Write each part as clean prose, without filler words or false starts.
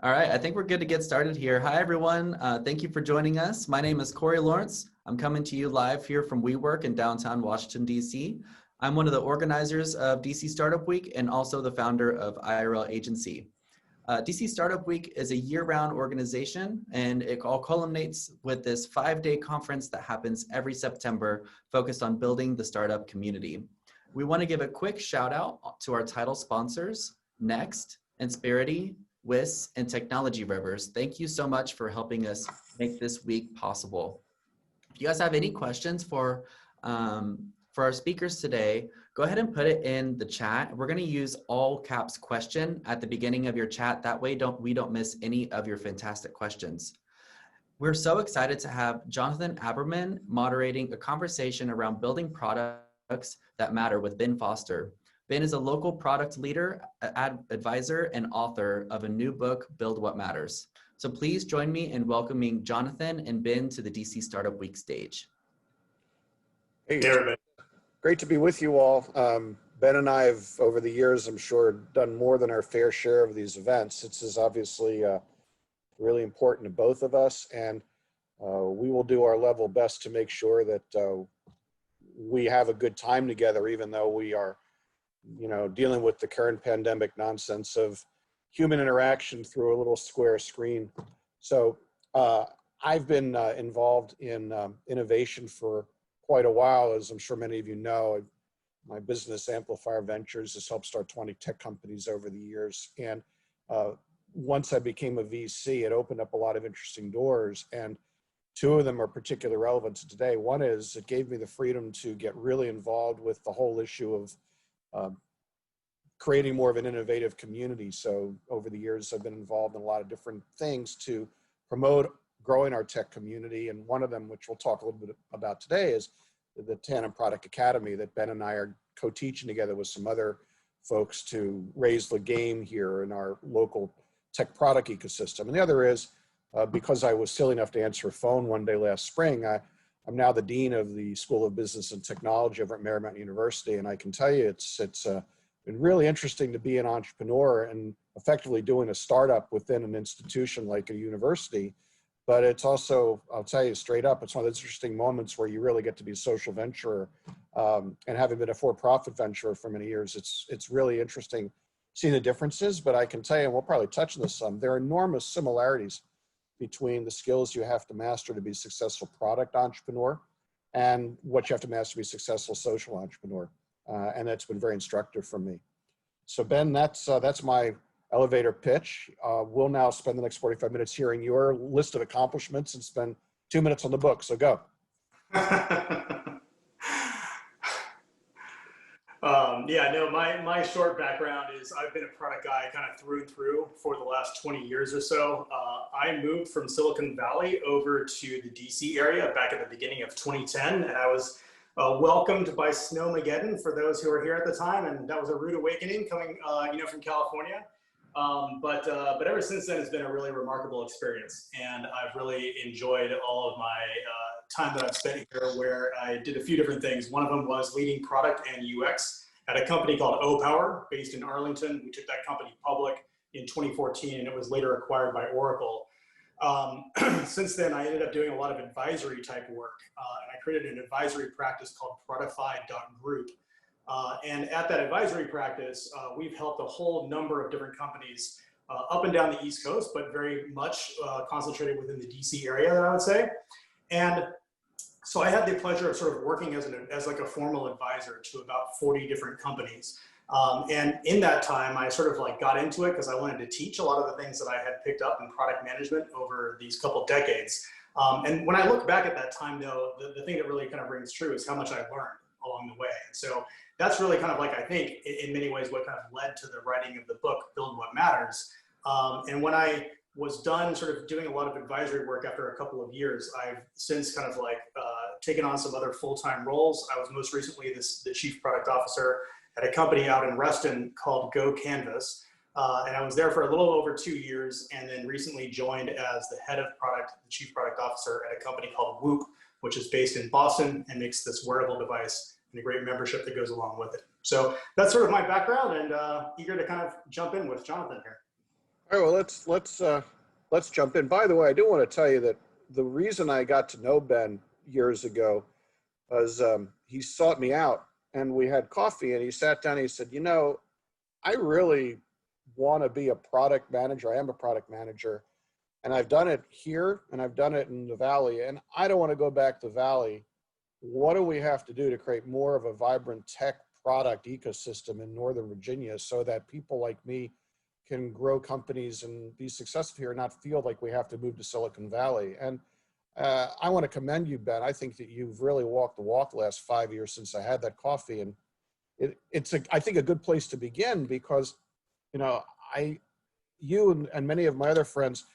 All right, I think we're good to get started here. Hi, everyone. Thank you for joining us. My name is Corey Lawrence. I'm coming to you live here from WeWork in downtown Washington, D.C. I'm one of the organizers of DC Startup Week and also the founder of IRL Agency. DC Startup Week is a year-round organization, and it all culminates with this 5-day conference that happens every September focused on building the startup community. We want to give a quick shout out to our title sponsors, Next, Insperity, WIS, and Technology Rivers. Thank you so much for helping us make this week possible. If you guys have any questions for our speakers today, go ahead and put it in the chat. We're going to use all caps question at the beginning of your chat. That way we don't miss any of your fantastic questions. We're so excited to have Jonathan Aberman moderating a conversation around building products that matter with Ben Foster. Ben is a local product leader, advisor, and author of a new book, Build What Matters. So please join me in welcoming Jonathan and Ben to the DC Startup Week stage. Hey, great to be with you all. Ben and I have, over the years, I'm sure, done more than our fair share of these events. This is obviously really important to both of us, and we will do our level best to make sure that we have a good time together, even though we are, dealing with the current pandemic nonsense of human interaction through a little square screen. So I've been involved in innovation for quite a while, as I'm sure many of you know. My business, Amplifier Ventures, has helped start 20 tech companies over the years. And once I became a VC, it opened up a lot of interesting doors. And two of them are particularly relevant to today. One is it gave me the freedom to get really involved with the whole issue of creating more of an innovative community. So over the years, I've been involved in a lot of different things to promote growing our tech community. And one of them, which we'll talk a little bit about today, is the Tandem Product Academy that Ben and I are co-teaching together with some other folks to raise the game here in our local tech product ecosystem. And the other is, because I was silly enough to answer a phone one day last spring, I'm now the Dean of the School of Business and Technology over at Marymount University. And I can tell you, it's been really interesting to be an entrepreneur and effectively doing a startup within an institution like a university. But it's also, I'll tell you straight up, it's one of those interesting moments where you really get to be a social venturer. And having been a for-profit venturer for many years, it's really interesting seeing the differences. But I can tell you, and we'll probably touch on this some, there are enormous similarities between the skills you have to master to be a successful product entrepreneur and what you have to master to be a successful social entrepreneur. And that's been very instructive for me. So Ben, that's my elevator pitch. We'll now spend the next 45 minutes hearing your list of accomplishments and spend 2 minutes on the book, so go. Yeah, no, my short background is I've been a product guy kind of through and through for the last 20 years or so. I moved from Silicon Valley over to the DC area back at the beginning of 2010, and I was welcomed by Snowmageddon for those who were here at the time, and that was a rude awakening coming, from California. But ever since then, it's been a really remarkable experience, and I've really enjoyed all of my time that I've spent here, where I did a few different things. One of them was leading product and UX at a company called OPOWER, based in Arlington. We took that company public in 2014, and it was later acquired by Oracle. Since then, I ended up doing a lot of advisory type work, and I created an advisory practice called Productify.group. And at that advisory practice, we've helped a whole number of different companies up and down the East Coast, but very much concentrated within the DC area, I would say. And so I had the pleasure of sort of working as like a formal advisor to about 40 different companies. And in that time, I sort of like got into it because I wanted to teach a lot of the things that I had picked up in product management over these couple decades. And when I look back at that time, though, the thing that really kind of rings true is how much I learned along the way. And so that's really kind of like, I think, in many ways, what kind of led to the writing of the book, Build What Matters. And when I was done sort of doing a lot of advisory work after a couple of years, I've since kind of like taken on some other full-time roles. I was most recently the chief product officer at a company out in Reston called GoCanvas. And I was there for a little over 2 years, and then recently joined as the head of product, the chief product officer at a company called Whoop, which is based in Boston and makes this wearable device and a great membership that goes along with it. So that's sort of my background, and eager to kind of jump in with Jonathan here. All right, well, let's jump in. By the way, I do want to tell you that the reason I got to know Ben years ago was he sought me out and we had coffee and he sat down and he said, I really want to be a product manager. I am a product manager and I've done it here and I've done it in the Valley and I don't want to go back to the Valley. What do we have to do to create more of a vibrant tech product ecosystem in Northern Virginia so that people like me can grow companies and be successful here and not feel like we have to move to Silicon Valley? And I want to commend you, Ben. I think that you've really walked the walk the last 5 years since I had that coffee. And I think a good place to begin because, you and many of my other friends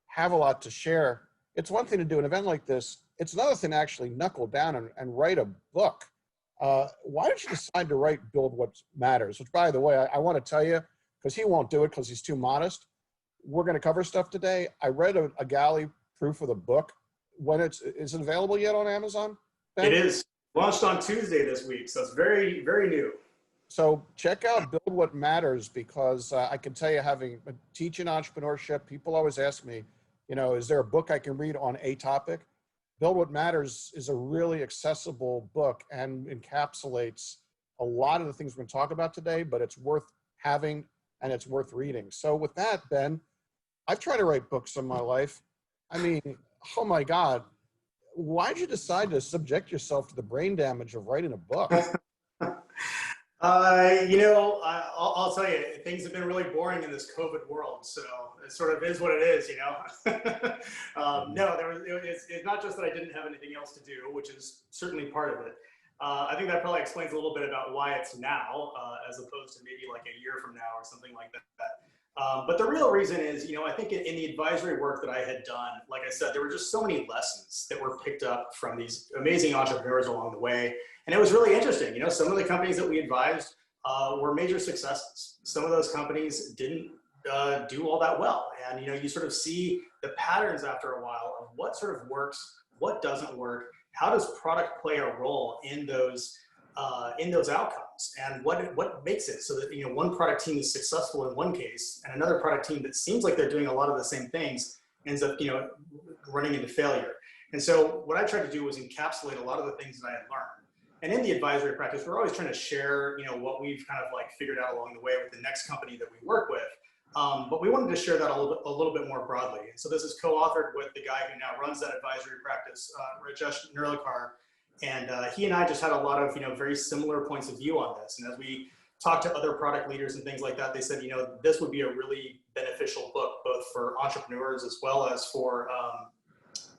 have a lot to share. It's one thing to do an event like this. It's another thing to actually knuckle down and write a book. Why did you decide to write Build What Matters? Which, by the way, I want to tell you, because he won't do it because he's too modest. We're going to cover stuff today. I read a galley proof of the book. Is it available yet on Amazon, Ben? It is launched on Tuesday this week, so it's very, very new. So check out Build What Matters because I can tell you, having teaching entrepreneurship, people always ask me, is there a book I can read on a topic? Build What Matters is a really accessible book and encapsulates a lot of the things we're going to talk about today, but it's worth having and it's worth reading. So with that, Ben, I've tried to write books in my life. I mean, oh my God, why'd you decide to subject yourself to the brain damage of writing a book? I'll tell you, things have been really boring in this COVID world, so it sort of is what it is, No, it's not just that I didn't have anything else to do, which is certainly part of it. I think that probably explains a little bit about why it's now, as opposed to maybe like a year from now or something like that. But the real reason is, I think in the advisory work that I had done, like I said, there were just so many lessons that were picked up from these amazing entrepreneurs along the way. And it was really interesting. Some of the companies that we advised were major successes. Some of those companies didn't do all that well. And, you sort of see the patterns after a while of what sort of works, what doesn't work, how does product play a role in those outcomes, and what makes it so that one product team is successful in one case and another product team that seems like they're doing a lot of the same things ends up running into failure. And so what I tried to do was encapsulate a lot of the things that I had learned. And in the advisory practice, we're always trying to share what we've kind of like figured out along the way with the next company that we work with. But we wanted to share that a little bit more broadly. So this is co-authored with the guy who now runs that advisory practice, Rajesh Nurlikar. And he and I just had a lot of very similar points of view on this. And as we talked to other product leaders and things like that, they said this would be a really beneficial book, both for entrepreneurs as well as for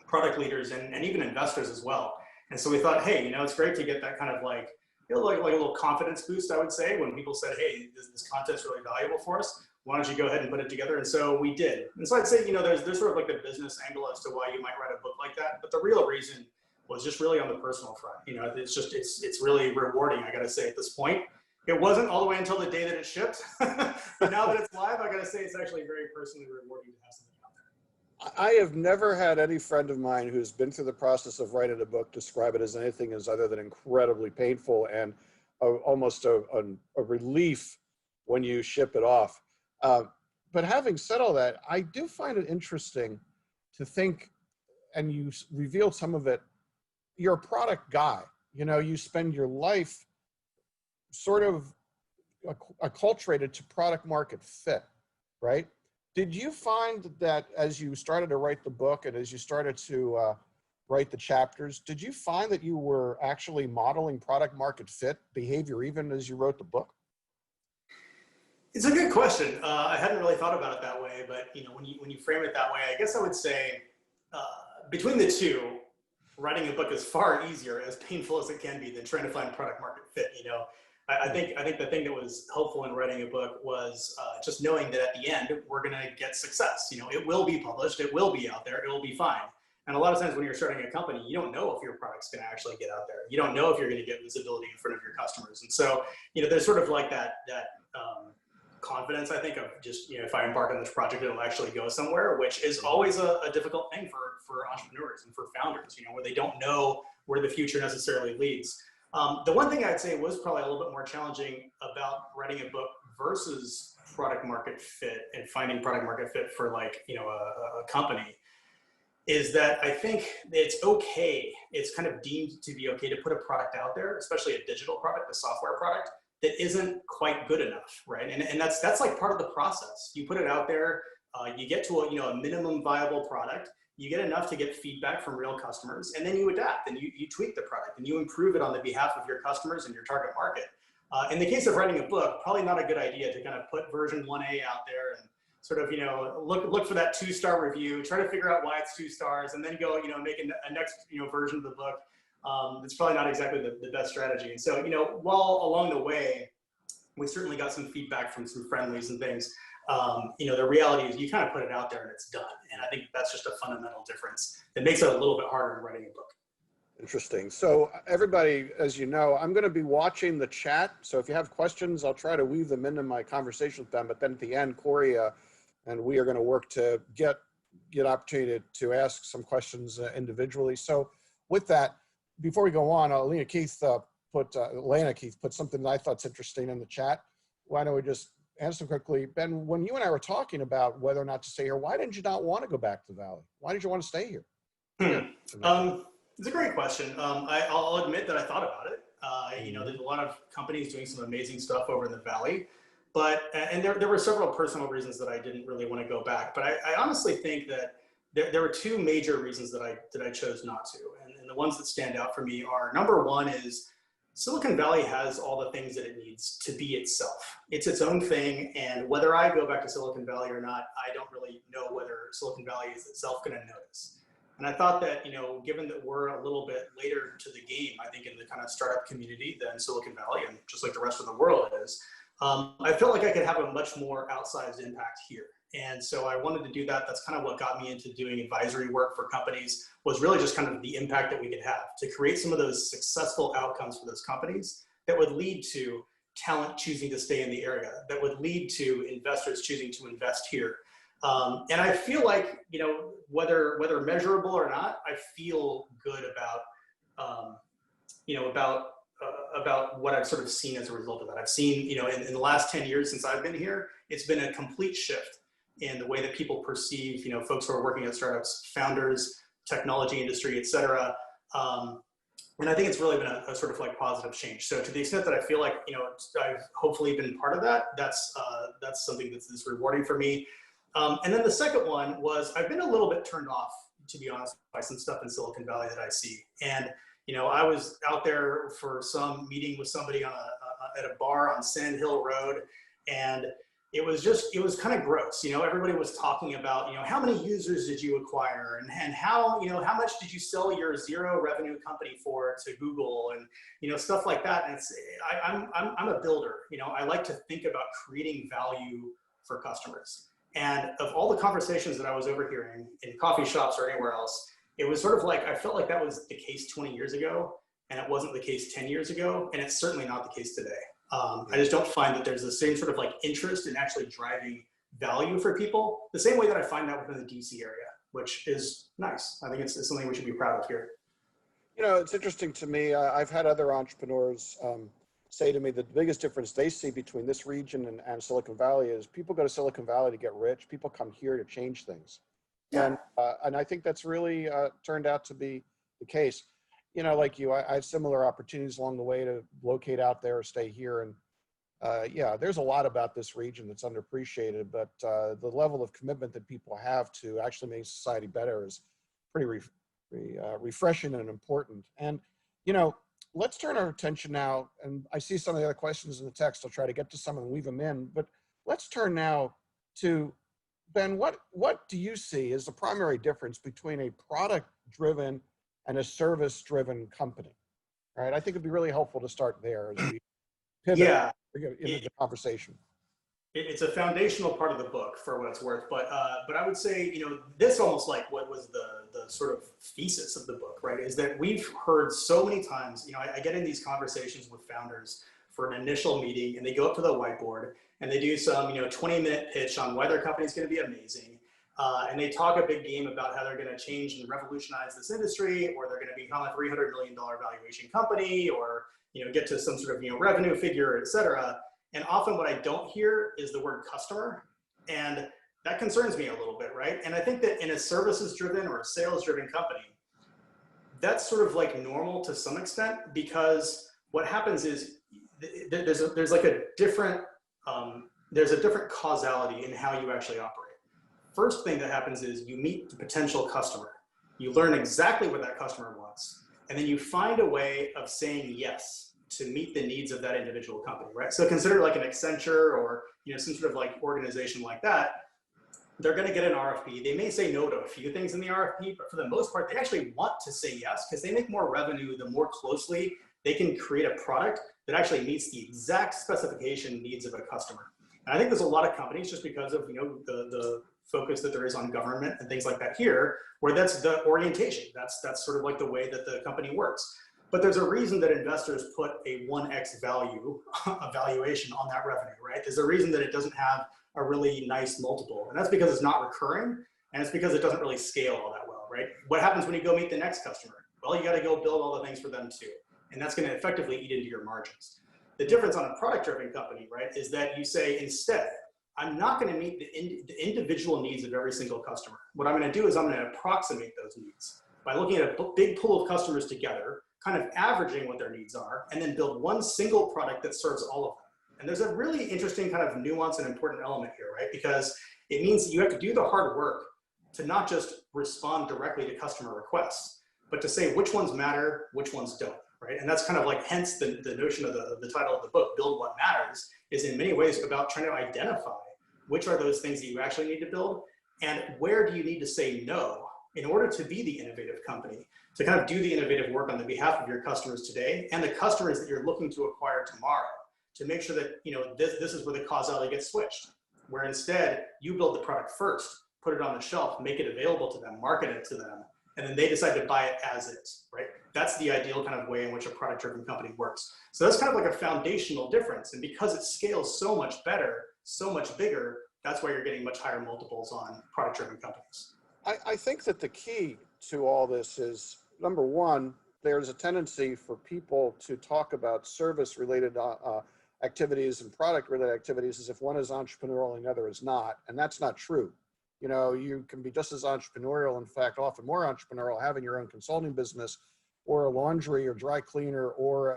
product leaders and even investors as well. And so we thought, hey, it's great to get that kind of like a little confidence boost, I would say, when people said, hey, this content's really valuable for us. Why don't you go ahead and put it together? And so we did. And so I'd say, there's sort of like the business angle as to why you might write a book like that. But the real reason was just really on the personal front. It's really rewarding, I gotta say, at this point. It wasn't all the way until the day that it shipped. But now that it's live, I gotta say it's actually very personally rewarding to have something out there. I have never had any friend of mine who's been through the process of writing a book describe it as anything as other than incredibly painful and almost a relief when you ship it off. But having said all that, I do find it interesting to think, and you revealed some of it, you're a product guy. You spend your life sort of acculturated to product market fit, right? Did you find that as you started to write the book and as you started to write the chapters, did you find that you were actually modeling product market fit behavior even as you wrote the book? It's a good question. I hadn't really thought about it that way, but when you frame it that way, I guess I would say between the two, writing a book is far easier, as painful as it can be, than trying to find product market fit. I think the thing that was helpful in writing a book was just knowing that at the end we're going to get success. It will be published, it will be out there, it will be fine. And a lot of times when you're starting a company, you don't know if your product's going to actually get out there. You don't know if you're going to get visibility in front of your customers. And so there's sort of like that confidence, I think, of just if I embark on this project, it'll actually go somewhere, which is always a difficult thing for entrepreneurs and for founders, where they don't know where the future necessarily leads. The one thing I'd say was probably a little bit more challenging about writing a book versus product market fit and finding product market fit for like, a company is that I think it's okay. It's kind of deemed to be okay to put a product out there, especially a digital product, a software product that isn't quite good enough, right? And that's like part of the process. You put it out there, you get to a minimum viable product, you get enough to get feedback from real customers, and then you adapt and you tweak the product and you improve it on the behalf of your customers and your target market. In the case of writing a book, probably not a good idea to kind of put version 1A out there and sort of, look for that 2-star review, try to figure out why it's 2 stars, and then go, make a next, version of the book. It's probably not exactly the best strategy. And so, while along the way, we certainly got some feedback from some friendlies and things, the reality is you kind of put it out there and it's done. And I think that's just a fundamental difference that makes it a little bit harder in writing a book. Interesting. So everybody, as you know, I'm going to be watching the chat. So if you have questions, I'll try to weave them into my conversation with them. But then at the end, Corey and we are going to work to get opportunity to ask some questions individually. So with that, before we go on, Lena Keith put something that I thought's interesting in the chat. Why don't we just answer quickly? Ben, when you and I were talking about whether or not to stay here, why did you not want to go back to the Valley? Why did you want to stay here? It's a great question. I'll admit that I thought about it. There's a lot of companies doing some amazing stuff over in the Valley, and there were several personal reasons that I didn't really want to go back. But I honestly think that there were 2 major reasons that I chose not to. And the ones that stand out for me are, number one is Silicon Valley has all the things that it needs to be itself. It's its own thing. And whether I go back to Silicon Valley or not, I don't really know whether Silicon Valley is itself going to notice. And I thought that, given that we're a little bit later to the game, I think in the kind of startup community than Silicon Valley, and just like the rest of the world is, I felt like I could have a much more outsized impact here. And so I wanted to do that. That's kind of what got me into doing advisory work for companies, was really just kind of the impact that we could have to create some of those successful outcomes for those companies that would lead to talent choosing to stay in the area, that would lead to investors choosing to invest here. And I feel like, whether measurable or not, I feel good about what I've sort of seen as a result of that. I've seen, in the last 10 years since I've been here, it's been a complete shift in the way that people perceive, folks who are working at startups, founders, technology industry, et cetera. And I think it's really been a sort of like positive change. So to the extent that I feel like, I've hopefully been part of that, that's something that's rewarding for me. And then the second one was I've been a little bit turned off, to be honest, by some stuff in Silicon Valley that I see. And, I was out there for some meeting with somebody at a bar on Sand Hill Road, and it was kind of gross. Everybody was talking about, how many users did you acquire, and how much did you sell your 0 revenue company for to Google, and, stuff like that. And I'm a builder. I like to think about creating value for customers. And of all the conversations that I was overhearing in coffee shops or anywhere else, it was sort of like, I felt like that was the case 20 years ago, and it wasn't the case 10 years ago, and it's certainly not the case today. I just don't find that there's the same sort of like interest in actually driving value for people, the same way that I find that within the DC area, which is nice. I think it's something we should be proud of here. It's interesting to me. I've had other entrepreneurs say to me that the biggest difference they see between this region and Silicon Valley is people go to Silicon Valley to get rich. People come here to change things. Yeah. And I think that's really turned out to be the case. Like you, I had similar opportunities along the way to locate out there or stay here. And yeah, there's a lot about this region that's underappreciated, but the level of commitment that people have to actually make society better is pretty refreshing and important. And, let's turn our attention now, and I see some of the other questions in the text. I'll try to get to some and weave them in, but let's turn now to, Ben, what do you see as the primary difference between a product-driven and a service-driven company? All right, I think it'd be really helpful to start there as we pivot into the conversation. It's a foundational part of the book for what it's worth, but I would say, this almost like what was the sort of thesis of the book, right? Is that we've heard so many times, I get in these conversations with founders for an initial meeting, and they go up to the whiteboard and they do some, 20-minute pitch on why their company is going to be amazing. And they talk a big game about how they're going to change and revolutionize this industry, or they're going to become a $300 million valuation company, or get to some sort of, revenue figure, et cetera. And often what I don't hear is the word customer. And that concerns me a little bit, right? And I think that in a services driven or a sales driven company, that's sort of like normal to some extent, because what happens is there's like a different, there's a different causality in how you actually operate. First thing that happens is you meet the potential customer. You learn exactly what that customer wants, and then you find a way of saying yes to meet the needs of that individual company, right? So consider like an Accenture or some sort of like organization like that. They're going to get an RFP. They may say no to a few things in the RFP, but for the most part, they actually want to say yes because they make more revenue the more closely they can create a product that actually meets the exact specification needs of a customer. And I think there's a lot of companies, just because of the focus that there is on government and things like that here, where that's the orientation. That's sort of like the way that the company works. But there's a reason that investors put a 1x value, a valuation on that revenue, right? There's a reason that it doesn't have a really nice multiple. And that's because it's not recurring, and it's because it doesn't really scale all that well, right? What happens when you go meet the next customer? Well, you got to go build all the things for them too. And that's going to effectively eat into your margins. The difference on a product-driven company, right, is that you say, instead, I'm not going to meet the individual needs of every single customer. What I'm going to do is I'm going to approximate those needs by looking at a big pool of customers together, kind of averaging what their needs are, and then build one single product that serves all of them. And there's a really interesting kind of nuance and important element here, right? Because it means that you have to do the hard work to not just respond directly to customer requests, but to say which ones matter, which ones don't, right? And that's kind of like, hence the notion of the title of the book, Build What Matters, is in many ways about trying to identify which are those things that you actually need to build, and where do you need to say no in order to be the innovative company, to kind of do the innovative work on the behalf of your customers today and the customers that you're looking to acquire tomorrow, to make sure that this is where the causality gets switched, where instead you build the product first, put it on the shelf, make it available to them, market it to them, and then they decide to buy it as is, right? That's the ideal kind of way in which a product-driven company works. So that's kind of like a foundational difference. And because it scales so much better, so much bigger, that's why you're getting much higher multiples on product-driven companies. I think that the key to all this is, number one, there's a tendency for people to talk about service-related activities and product-related activities as if one is entrepreneurial and the other is not, and that's not true. You can be just as entrepreneurial, in fact, often more entrepreneurial, having your own consulting business, or a laundry or dry cleaner, or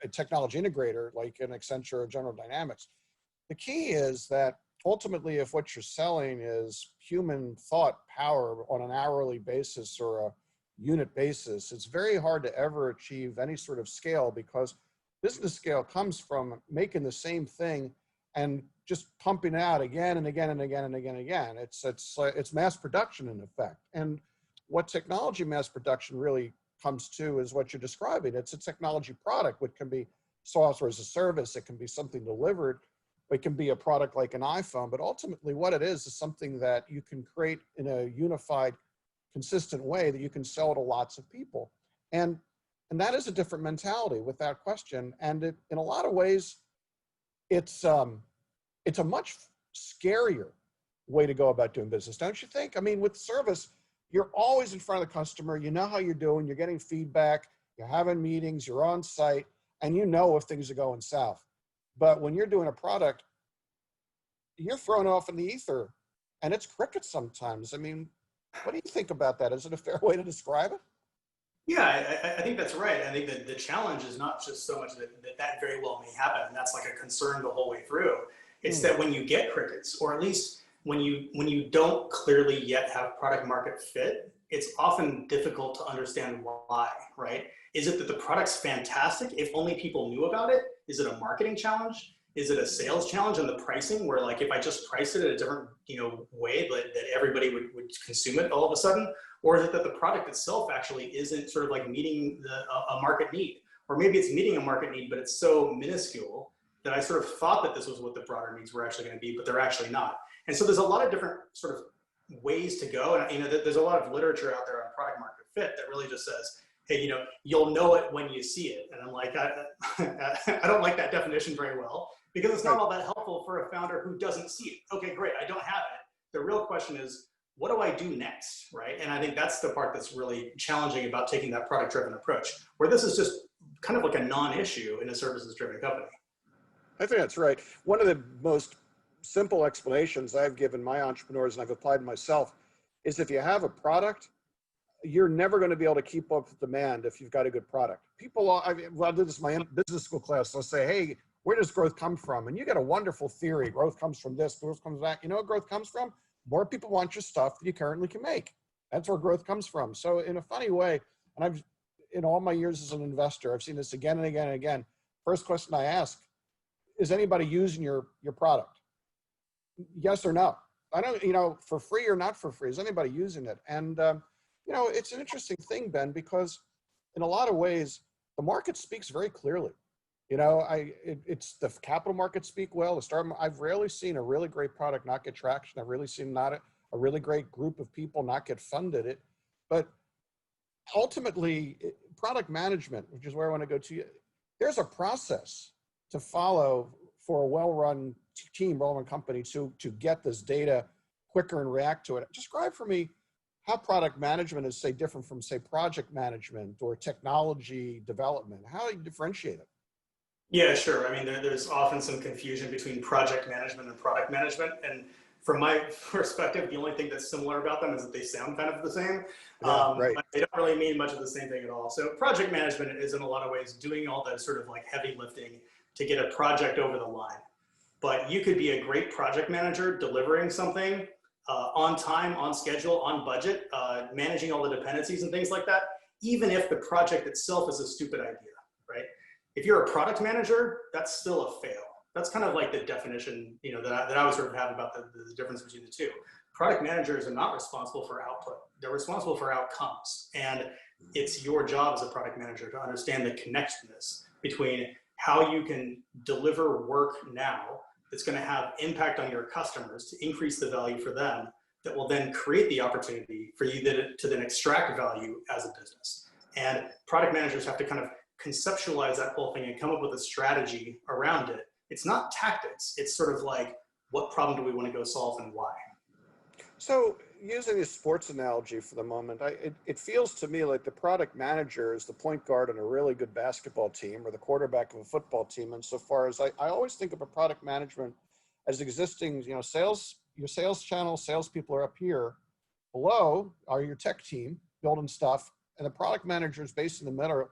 a technology integrator like an Accenture or General Dynamics. The key is that ultimately, if what you're selling is human thought power on an hourly basis or a unit basis, it's very hard to ever achieve any sort of scale, because business scale comes from making the same thing and just pumping it out again and again and again and again and again. It's mass production in effect. And what technology mass production really comes to is what you're describing. It's a technology product, which can be software as a service. It can be something delivered. It can be a product like an iPhone, but ultimately what it is something that you can create in a unified, consistent way that you can sell to lots of people. And that is a different mentality without question. And in a lot of ways, it's a much scarier way to go about doing business, don't you think? I mean, with service, you're always in front of the customer. You know how you're doing. You're getting feedback. You're having meetings. You're on site, and you know if things are going south. But when you're doing a product, you're thrown off in the ether, and it's crickets sometimes. I mean, what do you think about that? Is it a fair way to describe it? Yeah, I think that's right. I think that the challenge is not just so much that very well may happen, and that's like a concern the whole way through. It's that when you get crickets, or at least when you don't clearly yet have product market fit, it's often difficult to understand why, right? Is it that the product's fantastic if only people knew about it? Is it a marketing challenge? Is it a sales challenge on the pricing, where like if I just price it in a different way that everybody would consume it all of a sudden? Or is it that the product itself actually isn't sort of like meeting a market need? Or maybe it's meeting a market need, but it's so minuscule that I sort of thought that this was what the broader needs were actually going to be, but they're actually not. And so there's a lot of different sort of ways to go. And there's a lot of literature out there on product market fit that really just says, hey, you'll know it when you see it. And I'm like, I don't like that definition very well, because it's not all that helpful for a founder who doesn't see it. Okay, great, I don't have it. The real question is, what do I do next, right? And I think that's the part that's really challenging about taking that product-driven approach, where this is just kind of like a non-issue in a services-driven company. I think that's right. One of the most simple explanations I've given my entrepreneurs, and I've applied myself, is if you have a product, you're never going to be able to keep up with demand if you've got a good product. People, I did this in my business school class. They'll say, hey, where does growth come from? And you get a wonderful theory. Growth comes from this, growth comes from that. You know what growth comes from? More people want your stuff that you currently can make. That's where growth comes from. So in a funny way, and I've, in all my years as an investor, I've seen this again and again and again. First question I ask, is anybody using your product? Yes or no? I don't, you know, for free or not for free, is anybody using it? And, you know, it's an interesting thing, Ben, because in a lot of ways, the market speaks very clearly. You know, it's the capital markets speak well. I've rarely seen a really great product not get traction. I've really seen not a really great group of people not get funded. But ultimately, product management, which is where I want to go to, there's a process to follow for a well-run team, well-run company to get this data quicker and react to it. Describe for me how product management is, say, different from, say, project management or technology development. How do you differentiate it? Yeah, sure. I mean, there's often some confusion between project management and product management. And from my perspective, the only thing that's similar about them is that they sound kind of the same. Yeah, right. But they don't really mean much of the same thing at all. So project management is in a lot of ways doing all that sort of like heavy lifting to get a project over the line. But you could be a great project manager delivering something on time, on schedule, on budget, managing all the dependencies and things like that, even if the project itself is a stupid idea, right? If you're a product manager, that's still a fail. That's kind of like the definition, you know, that I would sort of have about the difference between the two. Product managers are not responsible for output. They're responsible for outcomes. And it's your job as a product manager to understand the connectedness between how you can deliver work now that's going to have impact on your customers to increase the value for them, that will then create the opportunity for you to then extract value as a business. And product managers have to kind of conceptualize that whole thing and come up with a strategy around it. It's not tactics. It's sort of like, what problem do we want to go solve and why? So using a sports analogy for the moment, it feels to me like the product manager is the point guard on a really good basketball team or the quarterback of a football team. Insofar as I always think of a product management as existing, you know, your sales channel, salespeople are up here. Below are your tech team building stuff, and the product manager is based in the middle,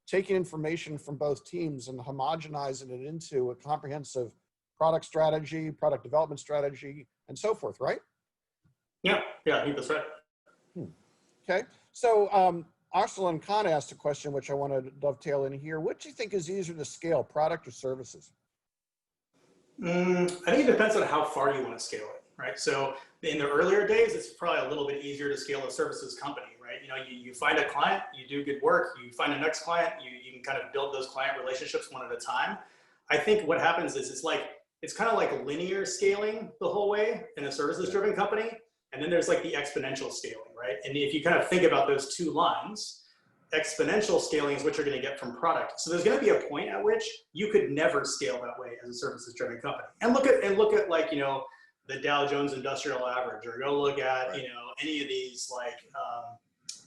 taking information from both teams and homogenizing it into a comprehensive product strategy, product development strategy, and so forth, right? Yeah, I think that's right. Okay, so Arsalan Khan asked a question which I want to dovetail in here. What do you think is easier to scale, product or services? I think it depends on how far you want to scale it, right? So in the earlier days, it's probably a little bit easier to scale a services company, right? You know, you find a client, you do good work, you find a next client, you can kind of build those client relationships one at a time. I think what happens is it's kind of like linear scaling the whole way in a services-driven company. And then there's like the exponential scaling, right? And if you kind of think about those two lines, exponential scaling is what you're going to get from product. So there's going to be a point at which you could never scale that way as a services-driven company. And look at like, you know, the Dow Jones Industrial Average, or go look at, you know, any of these like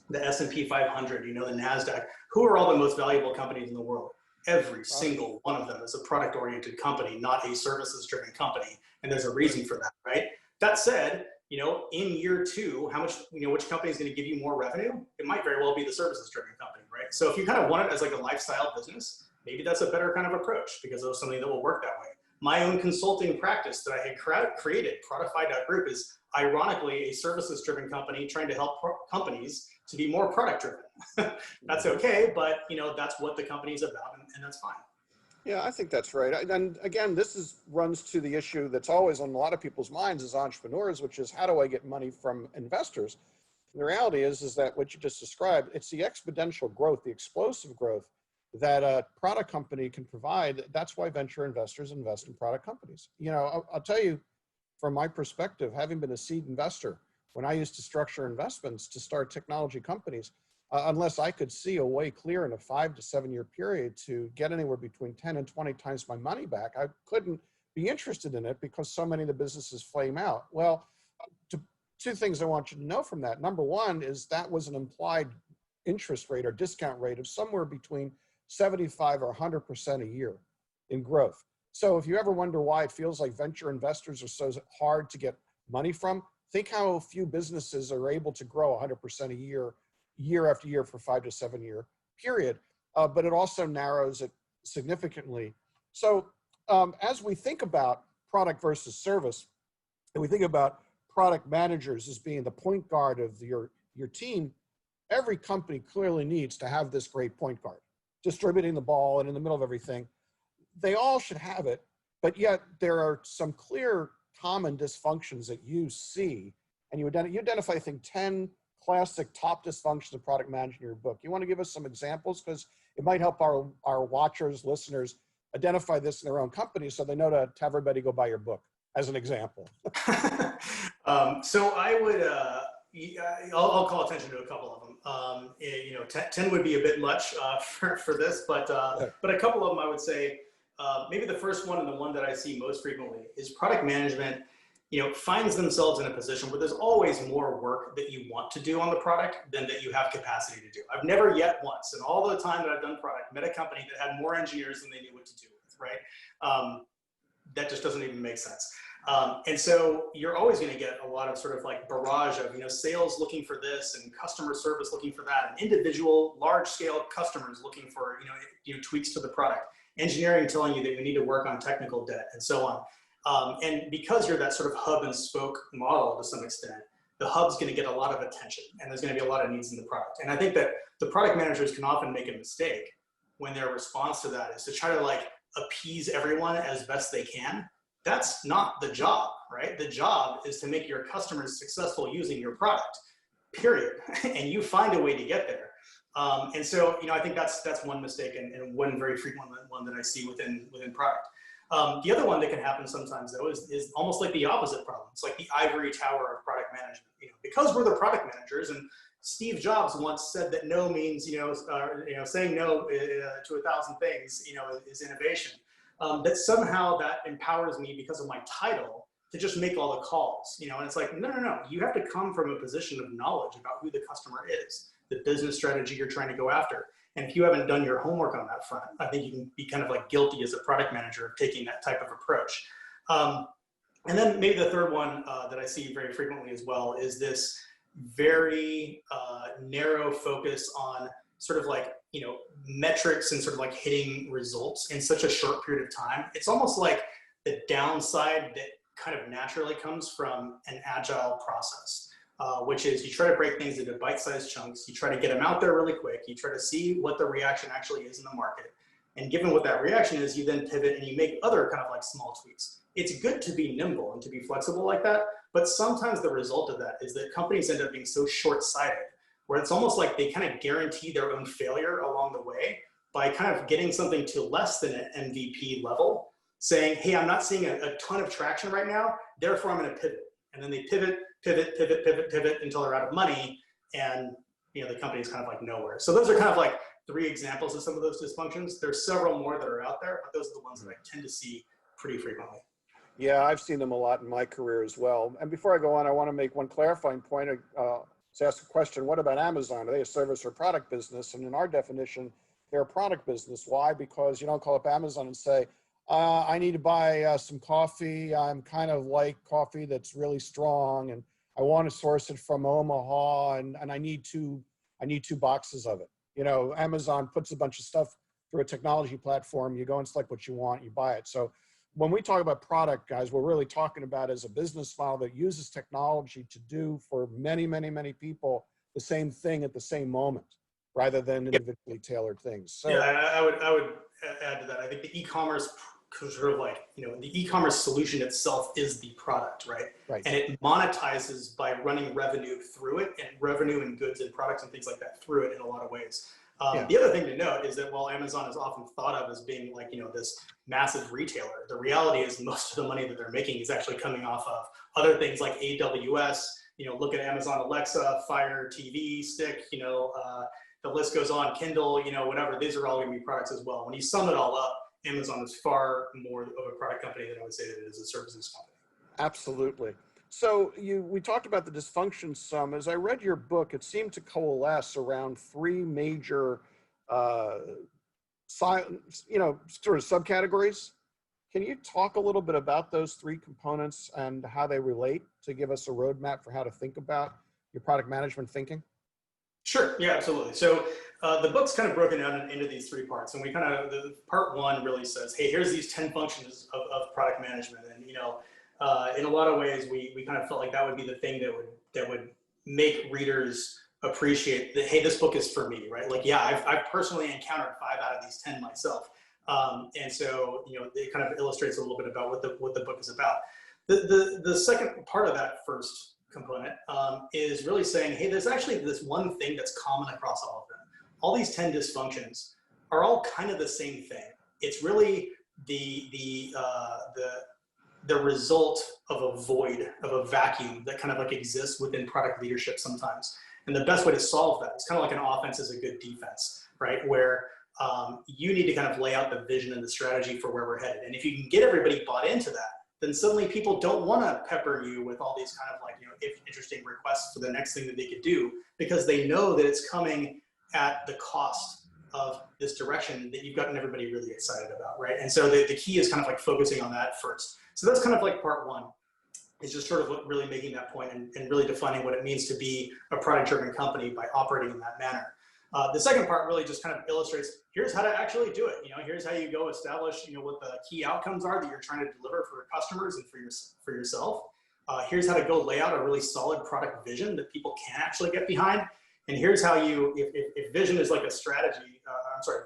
the S&P 500, you know, the NASDAQ. Who are all the most valuable companies in the world? Every single one of them is a product-oriented company, not a services-driven company. And there's a reason for that, right? That said, you know, in year two, how much, you know, which company is going to give you more revenue? It might very well be the services-driven company, right? So if you kind of want it as like a lifestyle business, maybe that's a better kind of approach because it was something that will work that way. My own consulting practice that I had created, Produtify.group, is ironically a services-driven company trying to help companies to be more product-driven. That's okay, but you know, that's what the company is about, and that's fine. Yeah, I think that's right. And again, this runs to the issue that's always on a lot of people's minds as entrepreneurs, which is how do I get money from investors? And the reality is that what you just described, it's the exponential growth, the explosive growth that a product company can provide. That's why venture investors invest in product companies. You know, I'll tell you from my perspective, having been a seed investor, when I used to structure investments to start technology companies, unless I could see a way clear in a 5 to 7 year period to get anywhere between 10 and 20 times my money back, I couldn't be interested in it because so many of the businesses flame out. Well, two things I want you to know from that. Number one is that was an implied interest rate or discount rate of somewhere between 75 or 100% a year in growth. So if you ever wonder why it feels like venture investors are so hard to get money from, think how few businesses are able to grow 100% a year, year after year for 5 to 7 year period. But it also narrows it significantly. So as we think about product versus service, and we think about product managers as being the point guard of your team, every company clearly needs to have this great point guard, distributing the ball and in the middle of everything. They all should have it, but yet there are some clear common dysfunctions that you see, and you identify, I think, 10 classic top dysfunctions of product management in your book. You want to give us some examples, because it might help our watchers, listeners, identify this in their own company so they know to have everybody go buy your book, as an example. So I would, I'll call attention to a couple of them. 10 would be a bit much for this, but a couple of them I would say, maybe the first one and the one that I see most frequently is product management, finds themselves in a position where there's always more work that you want to do on the product than that you have capacity to do. I've never yet once, in all the time that I've done product, met a company that had more engineers than they knew what to do with, right? That just doesn't even make sense. And so you're always going to get a lot of sort of like barrage of, sales looking for this and customer service looking for that, and individual large scale customers looking for, tweaks to the product, engineering telling you that we need to work on technical debt and so on. And because you're that sort of hub and spoke model to some extent, the hub's going to get a lot of attention and there's going to be a lot of needs in the product. And I think that the product managers can often make a mistake when their response to that is to try to like appease everyone as best they can. That's not the job, right? The job is to make your customers successful using your product, period. And you find a way to get there. And so, I think that's one mistake and one very frequent one that I see within product. The other one that can happen sometimes though is almost like the opposite problem. It's like the ivory tower of product management. Because we're the product managers, and Steve Jobs once said that no means, saying no to 1,000 things, is innovation. That somehow that empowers me because of my title to just make all the calls, and it's like, no. You have to come from a position of knowledge about who the customer is, the business strategy you're trying to go after. And if you haven't done your homework on that front, I think you can be kind of like guilty as a product manager of taking that type of approach. And then maybe the third one that I see very frequently as well is this very narrow focus on sort of like, metrics and sort of like hitting results in such a short period of time. It's almost like the downside that kind of naturally comes from an agile process, which is you try to break things into bite-sized chunks. You try to get them out there really quick. You try to see what the reaction actually is in the market. And given what that reaction is, you then pivot and you make other kind of like small tweaks. It's good to be nimble and to be flexible like that, but sometimes the result of that is that companies end up being so short-sighted where it's almost like they kind of guarantee their own failure along the way by kind of getting something to less than an MVP level, saying, hey, I'm not seeing a ton of traction right now, therefore I'm going to pivot. And then they pivot until they're out of money, and the company's kind of like nowhere. So those are kind of like 3 examples of some of those dysfunctions. There's several more that are out there, but those are the ones that I tend to see pretty frequently. Yeah, I've seen them a lot in my career as well. And before I go on, I want to make one clarifying point. To ask a question, what about Amazon? Are they a service or product business? And in our definition, they're a product business. Why? Because you don't call up Amazon and say, I need to buy some coffee. I'm kind of like coffee that's really strong, and I want to source it from Omaha, and I need 2 boxes of it. Amazon puts a bunch of stuff through a technology platform. You go and select what you want, you buy it. So when we talk about product, guys, we're really talking about as a business model that uses technology to do for many, many, many people the same thing at the same moment, rather than individually tailored things. So, yeah, I would add to that. I think the e-commerce sort of like, the e-commerce solution itself is the product, right? Right. And it monetizes by running revenue through it, and revenue and goods and products and things like that through it in a lot of ways. The other thing to note is that while Amazon is often thought of as being like, this massive retailer, the reality is most of the money that they're making is actually coming off of other things like AWS. Look at Amazon Alexa, Fire TV Stick, the list goes on, Kindle, whatever. These are all going to be products as well. When you sum it all up, Amazon is far more of a product company than I would say that it is a services company. Absolutely. So we talked about the dysfunction some. As I read your book, it seemed to coalesce around 3 major sort of subcategories. Can you talk a little bit about those three components and how they relate to give us a roadmap for how to think about your product management thinking? Sure. Yeah, absolutely. So the book's kind of broken down into these three parts, and we kind of part one really says, hey, here's these 10 functions of product management, and in a lot of ways, we kind of felt like that would be the thing that would make readers appreciate that, hey, this book is for me, right? Like, yeah, I've personally encountered 5 out of these 10 myself. And so, it kind of illustrates a little bit about what the book is about. The second part of that first component is really saying, hey, there's actually this one thing that's common across all of them. All these 10 dysfunctions are all kind of the same thing. It's really the result of a void, of a vacuum that kind of like exists within product leadership sometimes. And the best way to solve that is kind of like an offense is a good defense, right? Where you need to kind of lay out the vision and the strategy for where we're headed. And if you can get everybody bought into that, then suddenly people don't want to pepper you with all these kind of like, interesting requests for the next thing that they could do, because they know that it's coming at the cost of this direction that you've gotten everybody really excited about, right? And so the key is kind of like focusing on that first. So that's kind of like part one, is just sort of really making that point and really defining what it means to be a product-driven company by operating in that manner. The second part really just kind of illustrates, here's how to actually do it. Here's how you go establish, what the key outcomes are that you're trying to deliver for customers and for yourself. Here's how to go lay out a really solid product vision that people can actually get behind. And here's how if vision is like a strategy,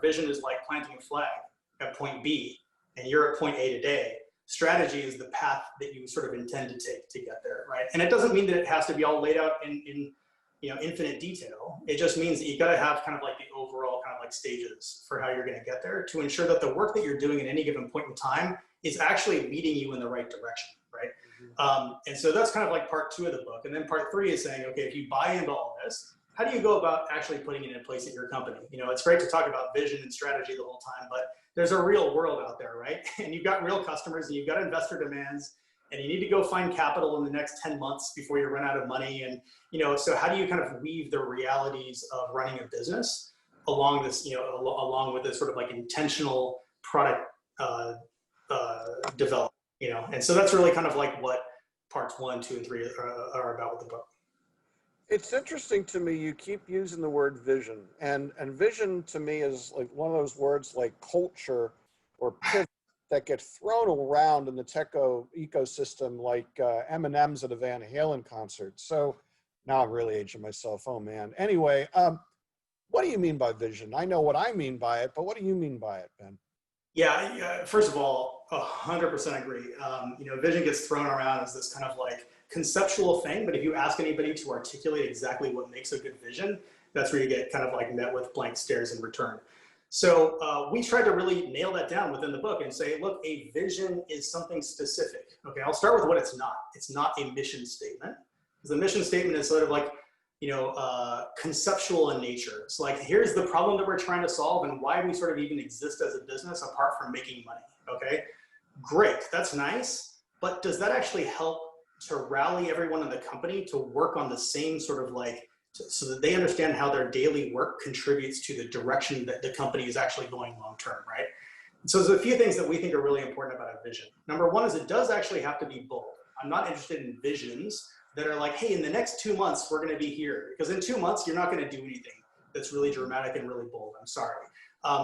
vision is like planting a flag at point B, and you're at point A today. Strategy is the path that you sort of intend to take to get there, right? And it doesn't mean that it has to be all laid out in infinite detail. It just means that you got to have kind of like the overall kind of like stages for how you're going to get there, to ensure that the work that you're doing at any given point in time is actually leading you in the right direction, right? And so that's kind of like part two of the book. And then part three is saying, okay, if you buy into all this, how do you go about actually putting it in place at your company? It's great to talk about vision and strategy the whole time, but there's a real world out there, right? And you've got real customers, and you've got investor demands, and you need to go find capital in the next 10 months before you run out of money. And, so how do you kind of weave the realities of running a business along this, along with this sort of like intentional product development, And so that's really kind of like what parts 1, 2, and 3 are about with the book. It's interesting to me, you keep using the word vision, and vision to me is like one of those words like culture or pivot that get thrown around in the tech ecosystem like M&Ms at a Van Halen concert. So now I'm really aging myself. Oh man. Anyway, what do you mean by vision? I know what I mean by it, but what do you mean by it, Ben? Yeah, first of all, 100% agree. Vision gets thrown around as this kind of like conceptual thing, but if you ask anybody to articulate exactly what makes a good vision, that's where you get kind of like met with blank stares in return. So we tried to really nail that down within the book and say, look, a vision is something specific. Okay, I'll start with what it's not. It's not a mission statement, because the mission statement is sort of like, conceptual in nature. It's like, here's the problem that we're trying to solve and why we sort of even exist as a business apart from making money. Okay, great, that's nice, but does that actually help to rally everyone in the company to work on the same sort of like, so that they understand how their daily work contributes to the direction that the company is actually going long term, right? So there's a few things that we think are really important about a vision. Number one is it does actually have to be bold. I'm not interested in visions that are like, hey, in the next 2 months, we're going to be here. Because in 2 months, you're not going to do anything that's really dramatic and really bold. I'm sorry.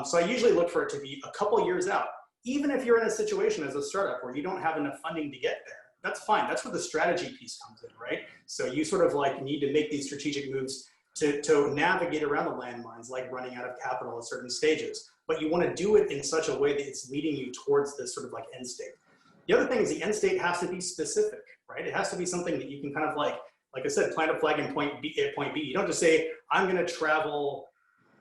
So I usually look for it to be a couple years out. Even if you're in a situation as a startup where you don't have enough funding to get there, that's fine. That's where the strategy piece comes in, right? So you sort of like need to make these strategic moves to navigate around the landmines, like running out of capital at certain stages. But you want to do it in such a way that it's leading you towards this sort of like end state. The other thing is the end state has to be specific, right? It has to be something that you can kind of like I said, plant a flag in point B. You don't just say, I'm going to travel.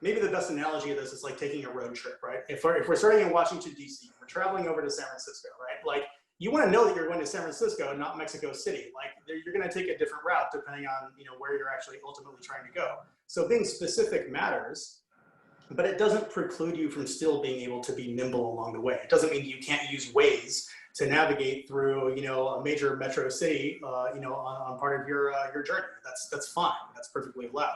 Maybe the best analogy of this is like taking a road trip, right? If we're starting in Washington, D.C., we're traveling over to San Francisco, right? Like, you want to know that you're going to San Francisco, not Mexico City. Like, you're going to take a different route depending on where you're actually ultimately trying to go. So being specific matters, but it doesn't preclude you from still being able to be nimble along the way. It doesn't mean you can't use Waze to navigate through a major metro city on part of your journey. That's fine. That's perfectly allowed.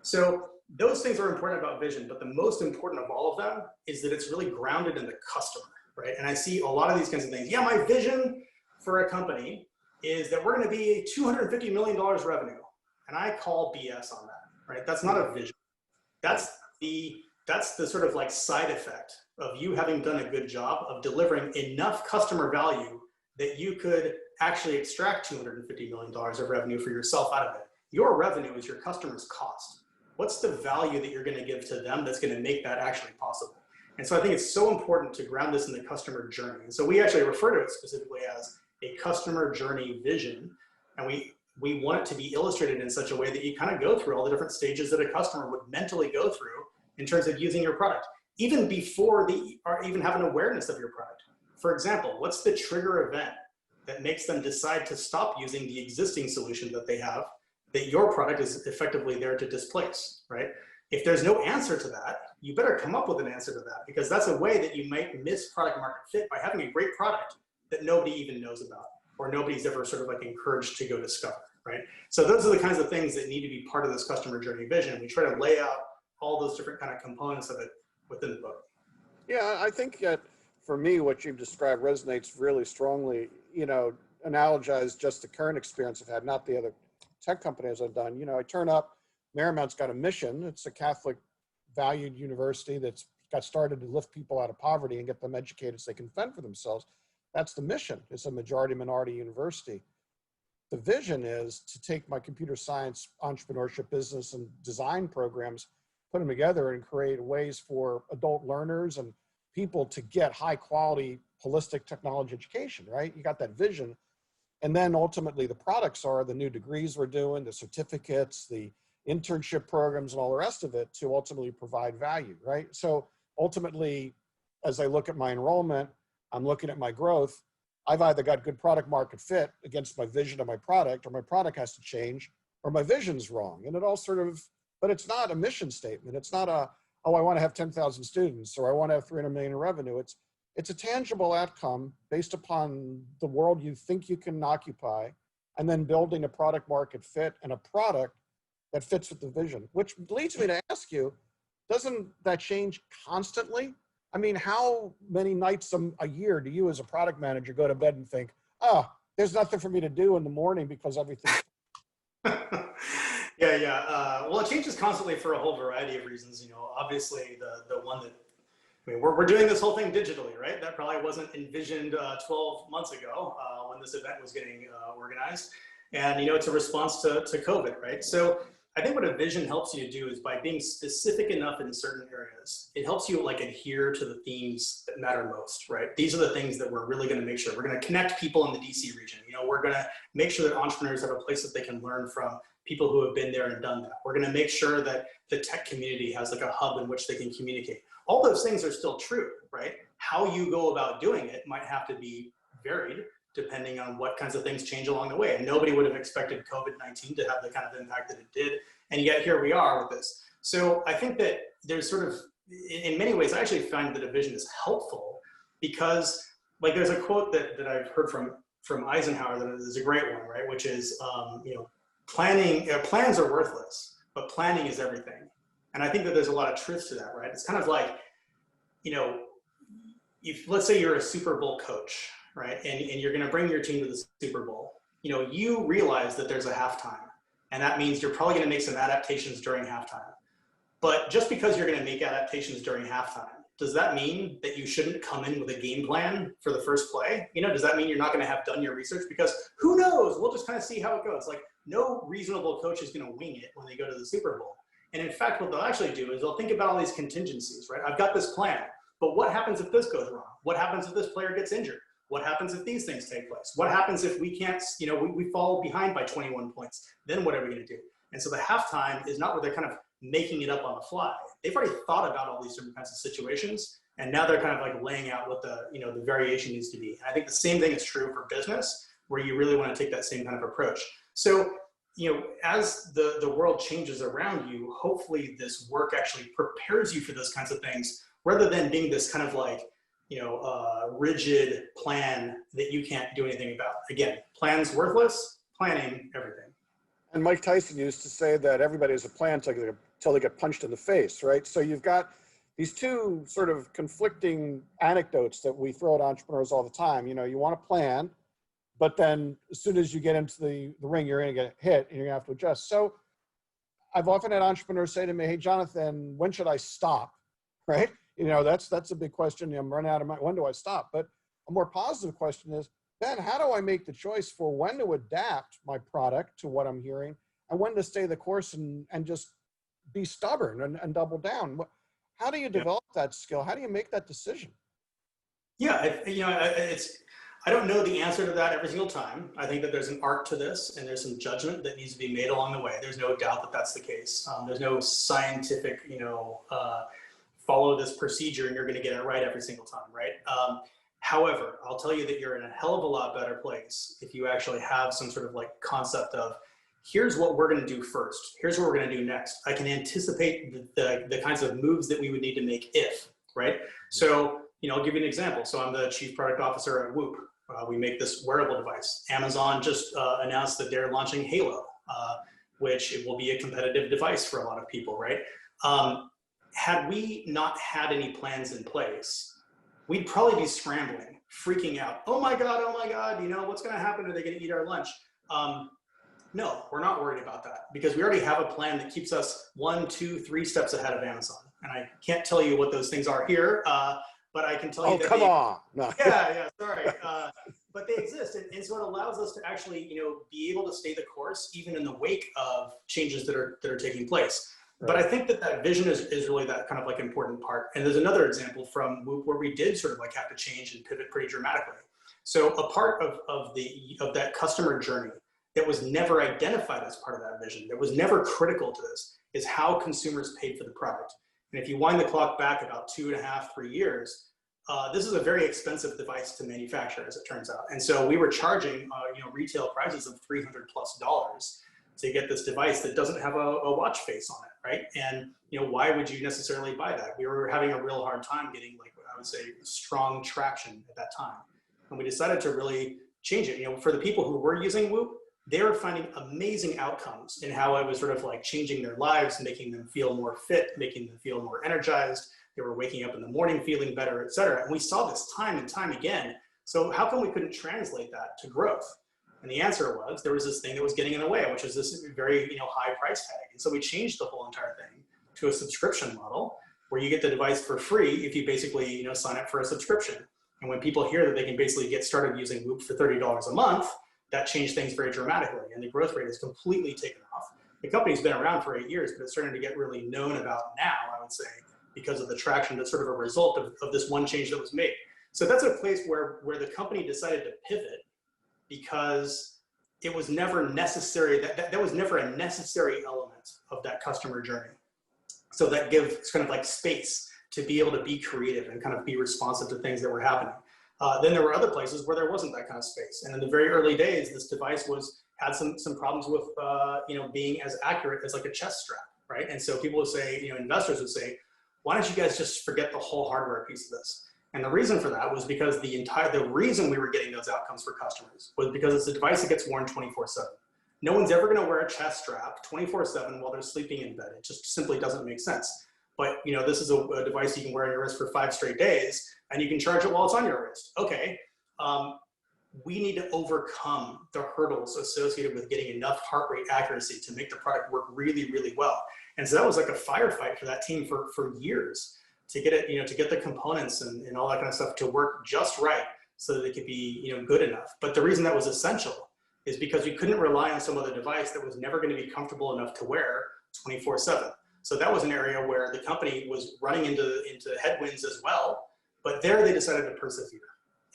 So those things are important about vision, but the most important of all of them is that it's really grounded in the customer, right? And I see a lot of these kinds of things. Yeah, my vision for a company is that we're going to be $250 million revenue. And I call BS on that, right? That's not a vision. That's the sort of like side effect of you having done a good job of delivering enough customer value that you could actually extract $250 million of revenue for yourself out of it. Your revenue is your customer's cost. What's the value that you're going to give to them that's going to make that actually possible? And so I think it's so important to ground this in the customer journey. And so we actually refer to it specifically as a customer journey vision. And we want it to be illustrated in such a way that you kind of go through all the different stages that a customer would mentally go through in terms of using your product, even before they are even have an awareness of your product. For example, what's the trigger event that makes them decide to stop using the existing solution that they have that your product is effectively there to displace, right? If there's no answer to that, you better come up with an answer to that, because that's a way that you might miss product market fit by having a great product that nobody even knows about or nobody's ever sort of like encouraged to go discover, right? So those are the kinds of things that need to be part of this customer journey vision. We try to lay out all those different kind of components of it within the book. Yeah, I think that for me, what you've described resonates really strongly. You know, analogize just the current experience I've had, not the other tech companies I've done. You know, I turn up, Marymount's got a mission. It's a Catholic valued university that's got started to lift people out of poverty and get them educated so they can fend for themselves. That's the mission. It's a majority minority university. The vision is to take my computer science, entrepreneurship, business, and design programs, put them together and create ways for adult learners and people to get high quality, holistic technology education, right? You got that vision. And then ultimately the products are the new degrees we're doing, the certificates, the internship programs, and all the rest of it to ultimately provide value, right? So ultimately, as I look at my enrollment, I'm looking at my growth. I've either got good product market fit against my vision of my product, or my product has to change, or my vision's wrong. And it all sort of, but it's not a mission statement. It's not a, oh, I want to have 10,000 students, or I want to have 300 million in revenue. It's a tangible outcome based upon the world you think you can occupy, and then building a product market fit and a product that fits with the vision, which leads me to ask you, doesn't that change constantly? I mean, how many nights a year do you as a product manager go to bed and think, oh, there's nothing for me to do in the morning because everything. Yeah. Well, it changes constantly for a whole variety of reasons. You know, obviously the one that, I mean, we're doing this whole thing digitally, right? That probably wasn't envisioned 12 months ago when this event was getting organized. And, you know, it's a response to COVID, right? So I think what a vision helps you to do is by being specific enough in certain areas, it helps you like adhere to the themes that matter most, right? These are the things that we're really going to make sure. We're going to connect people in the DC region. You know, we're going to make sure that entrepreneurs have a place that they can learn from people who have been there and done that. We're going to make sure that the tech community has like a hub in which they can communicate. All those things are still true, right? How you go about doing it might have to be varied depending on what kinds of things change along the way. And nobody would have expected COVID-19 to have the kind of impact that it did. And yet here we are with this. So I think that there's sort of, in many ways, I actually find that a vision is helpful because like there's a quote that I've heard from Eisenhower that is a great one, right? Which is, you know, plans are worthless, but planning is everything. And I think that there's a lot of truth to that, right? It's kind of like, you know, if let's say you're a Super Bowl coach, right? And you're going to bring your team to the Super Bowl. You know, you realize that there's a halftime, and that means you're probably going to make some adaptations during halftime. But just because you're going to make adaptations during halftime, does that mean that you shouldn't come in with a game plan for the first play? You know, does that mean you're not going to have done your research? Because who knows? We'll just kind of see how it goes. Like no reasonable coach is going to wing it when they go to the Super Bowl. And in fact, what they'll actually do is they'll think about all these contingencies, right? I've got this plan, but what happens if this goes wrong? What happens if this player gets injured? What happens if these things take place? What happens if we can't, you know, we fall behind by 21 points? Then what are we going to do? And so the halftime is not where they're kind of making it up on the fly. They've already thought about all these different kinds of situations, and now they're kind of like laying out what the, you know, the variation needs to be. And I think the same thing is true for business, where you really want to take that same kind of approach. So, you know, as the world changes around you, hopefully this work actually prepares you for those kinds of things, rather than being this kind of like, you know, rigid plan that you can't do anything about. Again, plan's worthless, planning everything. And Mike Tyson used to say that everybody has a plan until until they get punched in the face, right? So you've got these two sort of conflicting anecdotes that we throw at entrepreneurs all the time. You know, you want to plan, but then as soon as you get into the ring, you're going to get hit and you're going to have to adjust. So I've often had entrepreneurs say to me, hey, Jonathan, when should I stop, right? You know, that's a big question. I'm running out of when do I stop? But a more positive question is, Ben, how do I make the choice for when to adapt my product to what I'm hearing and when to stay the course and just be stubborn and double down? How do you develop that skill? How do you make that decision? Yeah, I don't know the answer to that every single time. I think that there's an art to this and there's some judgment that needs to be made along the way. There's no doubt that that's the case. There's no scientific, follow this procedure and you're going to get it right every single time, right? However, I'll tell you that you're in a hell of a lot better place if you actually have some sort of like concept of, here's what we're going to do first. Here's what we're going to do next. I can anticipate the kinds of moves that we would need to make if, right? So, I'll give you an example. So I'm the chief product officer at Whoop. We make this wearable device. Amazon just announced that they're launching Halo, which it will be a competitive device for a lot of people, right? Had we not had any plans in place, we'd probably be scrambling, freaking out. Oh my God, what's going to happen? Are they going to eat our lunch? No, we're not worried about that because we already have a plan that keeps us 1, 2, 3 steps ahead of Amazon. And I can't tell you what those things are here, but I can tell you that come on. No. Yeah, sorry. But they exist. And so it allows us to actually, be able to stay the course even in the wake of changes that are taking place. Right. But I think that vision is really that kind of like important part. And there's another example from Whoop where we did sort of like have to change and pivot pretty dramatically. So a part of that customer journey that was never identified as part of that vision, that was never critical to this, is how consumers paid for the product. And if you wind the clock back about 2.5, 3 years, this is a very expensive device to manufacture, as it turns out. And so we were charging, retail prices of $300+ to get this device that doesn't have a watch face on it, right? And why would you necessarily buy that? We were having a real hard time getting, like, what I would say, strong traction at that time. And we decided to really change it. For the people who were using Whoop, they were finding amazing outcomes in how it was sort of like changing their lives, making them feel more fit, making them feel more energized. They were waking up in the morning feeling better, et cetera. And we saw this time and time again. So how come we couldn't translate that to growth? And the answer was there was this thing that was getting in the way, which is this very high price tag. And so we changed the whole entire thing to a subscription model where you get the device for free if you basically sign up for a subscription. And when people hear that they can basically get started using Whoop for $30 a month, that changed things very dramatically. And the growth rate has completely taken off. The company's been around for 8 years, but it's starting to get really known about now, I would say, because of the traction that's sort of a result of this one change that was made. So that's a place where the company decided to pivot because it was never necessary, that was never a necessary element of that customer journey. So that gives kind of like space to be able to be creative and kind of be responsive to things that were happening. Then there were other places where there wasn't that kind of space. And in the very early days, this device had some problems with being as accurate as like a chest strap, right? And so people would say, investors would say, why don't you guys just forget the whole hardware piece of this? And the reason for that was because the reason we were getting those outcomes for customers was because it's a device that gets worn 24/7. No one's ever going to wear a chest strap 24/7 while they're sleeping in bed. It just simply doesn't make sense. But this is a device you can wear on your wrist for 5 straight days, and you can charge it while it's on your wrist. Okay, we need to overcome the hurdles associated with getting enough heart rate accuracy to make the product work really, really well. And so that was like a firefight for that team for years to get it, to get the components and all that kind of stuff to work just right so that it could be, good enough. But the reason that was essential is because we couldn't rely on some other device that was never going to be comfortable enough to wear 24/7. So that was an area where the company was running into headwinds as well, but there they decided to persevere.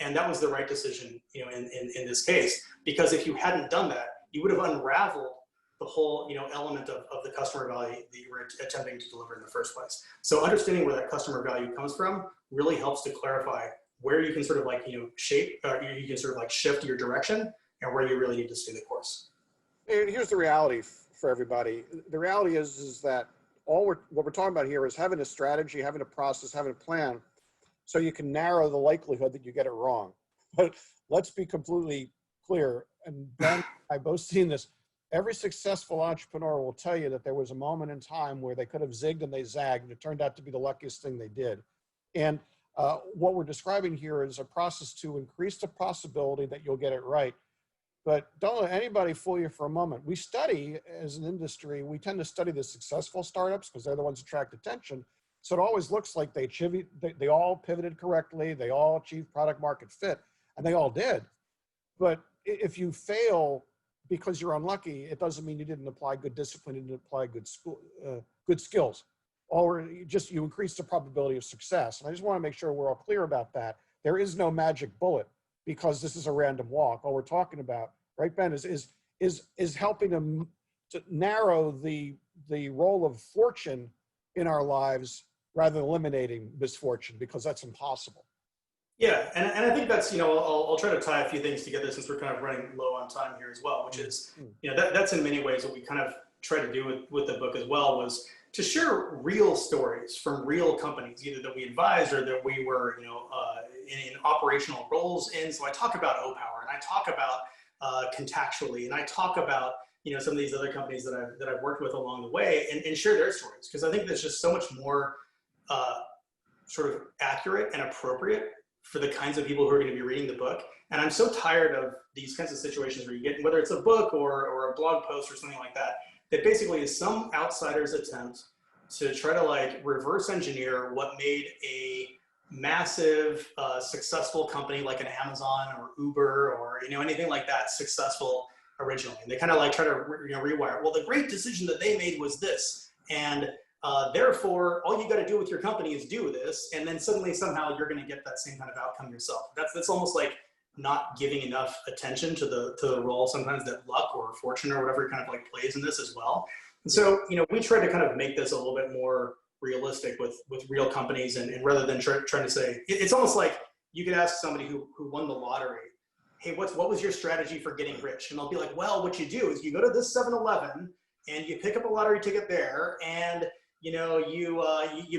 And that was the right decision, in this case, because if you hadn't done that, you would have unraveled the whole, element of the customer value that you were attempting to deliver in the first place. So understanding where that customer value comes from really helps to clarify where you can sort of like, shape, or you can sort of like shift your direction and where you really need to stay the course. Here's the reality for everybody. The reality is that what we're talking about here is having a strategy, having a process, having a plan, so you can narrow the likelihood that you get it wrong. But let's be completely clear, and Ben and I both seen this. every successful entrepreneur will tell you that there was a moment in time where they could have zigged and they zagged, and it turned out to be the luckiest thing they did. And what we're describing here is a process to increase the possibility that you'll get it right. But don't let anybody fool you for a moment. We study, as an industry, we tend to study the successful startups because they're the ones that attract attention. So it always looks like they all pivoted correctly, they all achieved product market fit, and they all did. But if you fail because you're unlucky, it doesn't mean you didn't apply good discipline, you didn't apply good skills, or you increase the probability of success. And I just want to make sure we're all clear about that. There is no magic bullet, because this is a random walk. All we're talking about, right, Ben, is helping them to narrow the role of fortune in our lives rather than eliminating misfortune, because that's impossible. Yeah, and I think that's, I'll try to tie a few things together since we're kind of running low on time here as well, which is, that's in many ways what we kind of try to do with the book as well, was to share real stories from real companies, either that we advised or that we were, in operational roles in. So I talk about OPOWER, and I talk about Contactually, and I talk about, some of these other companies that I've worked with along the way, and share their stories, because I think there's just so much more sort of accurate and appropriate for the kinds of people who are going to be reading the book. And I'm so tired of these kinds of situations where you get, whether it's a book or a blog post or something like that, that basically is some outsider's attempt to try to reverse engineer what made a massive successful company like an Amazon or Uber or anything like that successful originally. And they kind of try to rewire, well, the great decision that they made was this, and therefore all you got to do with your company is do this, and then suddenly somehow you're going to get that same kind of outcome yourself. That's almost like not giving enough attention to the role sometimes that luck or fortune or whatever kind of plays in this as well. And so we try to kind of make this a little bit more realistic with real companies, and rather than trying to say, it's almost like you could ask somebody who won the lottery, hey, what was your strategy for getting rich? And they'll be like, well, what you do is you go to this 7-Eleven and you pick up a lottery ticket there, and you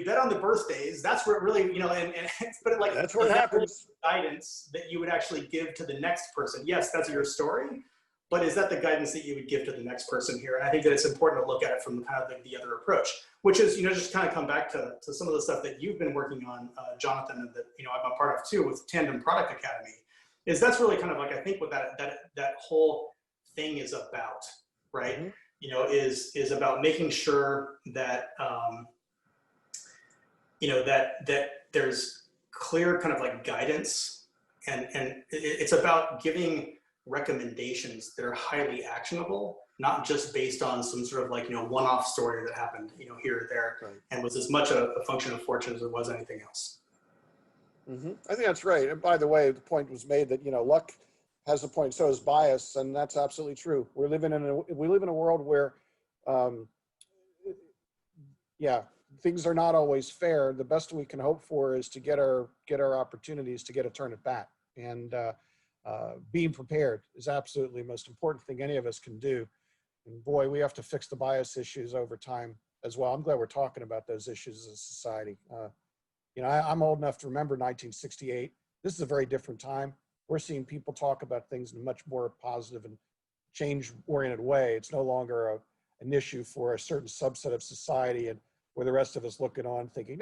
bet on the birthdays. That's where it really, but that's where it happens. Guidance that you would actually give to the next person. Yes, that's your story, but is that the guidance that you would give to the next person here? And I think that it's important to look at it from kind of the other approach, which is, just kind of come back to some of the stuff that you've been working on, Jonathan, and that, I'm a part of too, with Tandem Product Academy, is that's really kind of I think what that whole thing is about, right? Mm-hmm. Is about making sure that, that there's clear kind of guidance, and it's about giving recommendations that are highly actionable, not just based on some sort of one-off story that happened, here or there, right, and was as much a function of fortune as it was anything else. Mm-hmm. I think that's right. And by the way, the point was made that, luck has a point, so is bias, and that's absolutely true. We live in a world where, things are not always fair. The best we can hope for is to get our opportunities to get a turn at bat, and being prepared is absolutely the most important thing any of us can do. And boy, we have to fix the bias issues over time as well. I'm glad we're talking about those issues as a society. I'm old enough to remember 1968. This is a very different time. We're seeing people talk about things in a much more positive and change-oriented way. It's no longer an issue for a certain subset of society, and where the rest of us looking on thinking,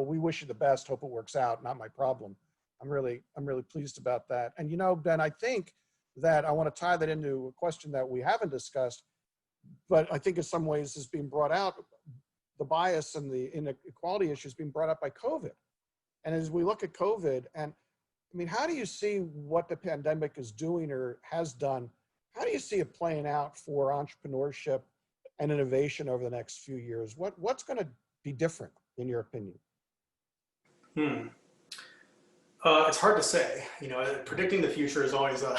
we wish you the best, hope it works out, not my problem. I'm really pleased about that. And Ben, I think that I want to tie that into a question that we haven't discussed, but I think in some ways is being brought out, the bias and the inequality issues being brought up by COVID. And as we look at COVID, and how do you see what the pandemic is doing or has done? How do you see it playing out for entrepreneurship and innovation over the next few years? What's going to be different, in your opinion? It's hard to say. Predicting the future is always a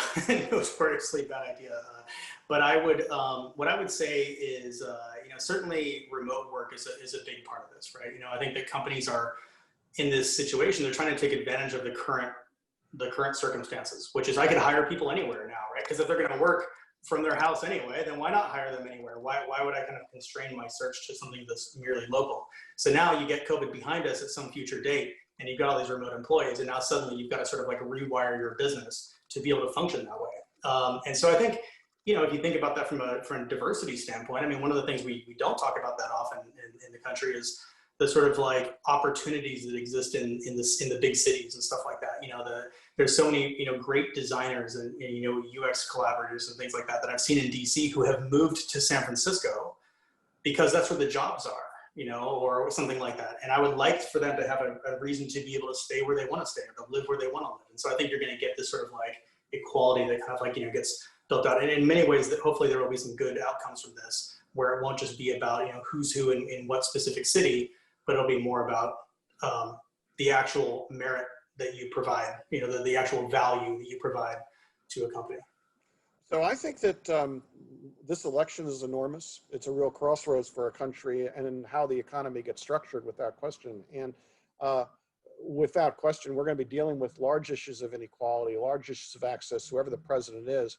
notoriously bad idea. But I would, what I would say is, certainly remote work is a big part of this, right? I think that companies are in this situation. They're trying to take advantage of the current circumstances, which is I can hire people anywhere now, right? Because if they're going to work from their house anyway, then why not hire them anywhere? Why would I kind of constrain my search to something that's merely local? So now you get COVID behind us at some future date, and you've got all these remote employees, and now suddenly you've got to sort of rewire your business to be able to function that way. And so I think if you think about that from a diversity standpoint, I mean, one of the things we don't talk about that often in the country is the sort of like opportunities that exist in the big cities and stuff like that. There's so many, great designers and UX collaborators and things like that I've seen in DC who have moved to San Francisco because that's where the jobs are, or something like that. And I would like for them to have a reason to be able to stay where they want to stay or to live where they want to live. And so I think you're going to get this sort of like equality that kind of like, gets built out. And in many ways that hopefully there will be some good outcomes from this, where it won't just be about, who's who in what specific city, but it'll be more about the actual merit that you provide, the actual value that you provide to a company. So I think that this election is enormous. It's a real crossroads for a country and how the economy gets structured, without question. And without question, we're going to be dealing with large issues of inequality, large issues of access, whoever the president is.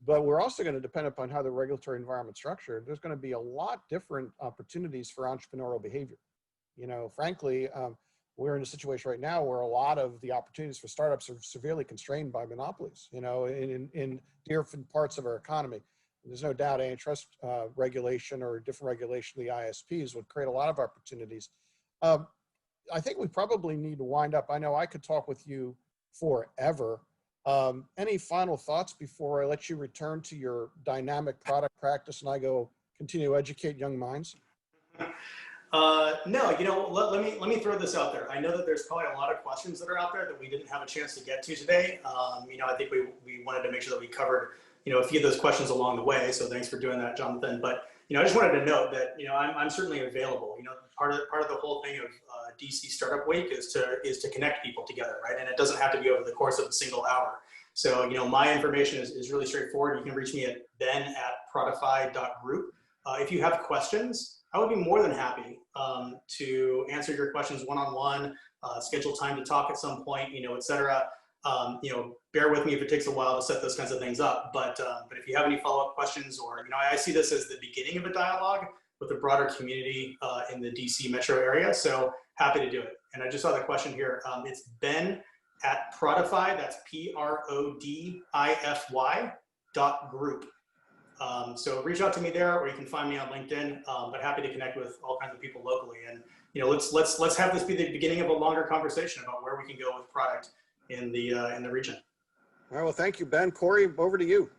But we're also going to depend upon how the regulatory environment's structured. There's going to be a lot different opportunities for entrepreneurial behavior. Frankly, we're in a situation right now where a lot of the opportunities for startups are severely constrained by monopolies, in different parts of our economy. There's no doubt antitrust regulation or different regulation of the ISPs would create a lot of opportunities. I think we probably need to wind up. I know I could talk with you forever. Any final thoughts before I let you return to your dynamic product practice and I go continue to educate young minds? No, let me throw this out there. I know that there's probably a lot of questions that are out there that we didn't have a chance to get to today. I think we wanted to make sure that we covered, a few of those questions along the way. So thanks for doing that, Jonathan. But, I just wanted to note that, I'm certainly available. Part of the whole thing of DC Startup Week is to connect people together, right? And it doesn't have to be over the course of a single hour. So, my information is really straightforward. You can reach me at ben@prodify.group. If you have questions, I would be more than happy to answer your questions one-on-one, schedule time to talk at some point, et cetera. Bear with me if it takes a while to set those kinds of things up. But if you have any follow-up questions, or, I see this as the beginning of a dialogue with the broader community in the DC metro area. So happy to do it. And I just saw the question here. It's ben@prodify, that's PRODIFY.group. So reach out to me there, or you can find me on LinkedIn, but happy to connect with all kinds of people locally. And, let's have this be the beginning of a longer conversation about where we can go with product in the region. All right, well, thank you, Ben. Corey, over to you.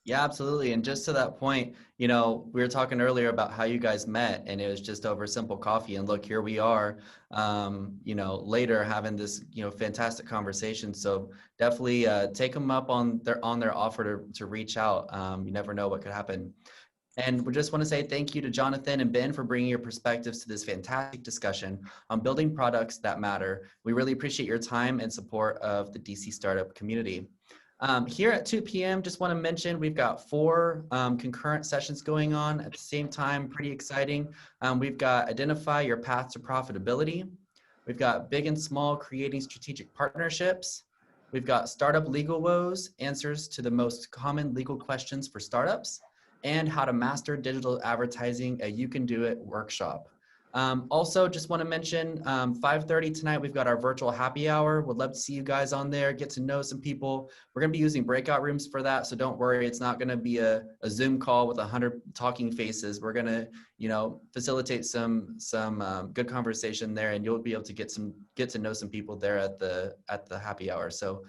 Yeah, absolutely. And just to that point, we were talking earlier about how you guys met, and it was just over simple coffee. And look, here we are, later having this, fantastic conversation. So definitely take them up on their offer to reach out. You never know what could happen. And we just want to say thank you to Jonathan and Ben for bringing your perspectives to this fantastic discussion on building products that matter. We really appreciate your time and support of the DC startup community. Here at 2 p.m., just want to mention we've got 4 concurrent sessions going on at the same time, pretty exciting. We've got Identify Your Path to Profitability. We've got Big and Small, Creating Strategic Partnerships. We've got Startup Legal Woes, Answers to the Most Common Legal Questions for Startups, and How to Master Digital Advertising, a You Can Do It workshop. Also, just want to mention 5:30 tonight, we've got our virtual happy hour. Would love to see you guys on there, get to know some people. We're going to be using breakout rooms for that, so don't worry. It's not going to be a Zoom call with 100 talking faces. We're going to, facilitate some good conversation there, and you'll be able to get to know some people there at the happy hour. So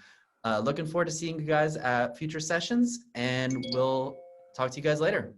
looking forward to seeing you guys at future sessions, and we'll talk to you guys later.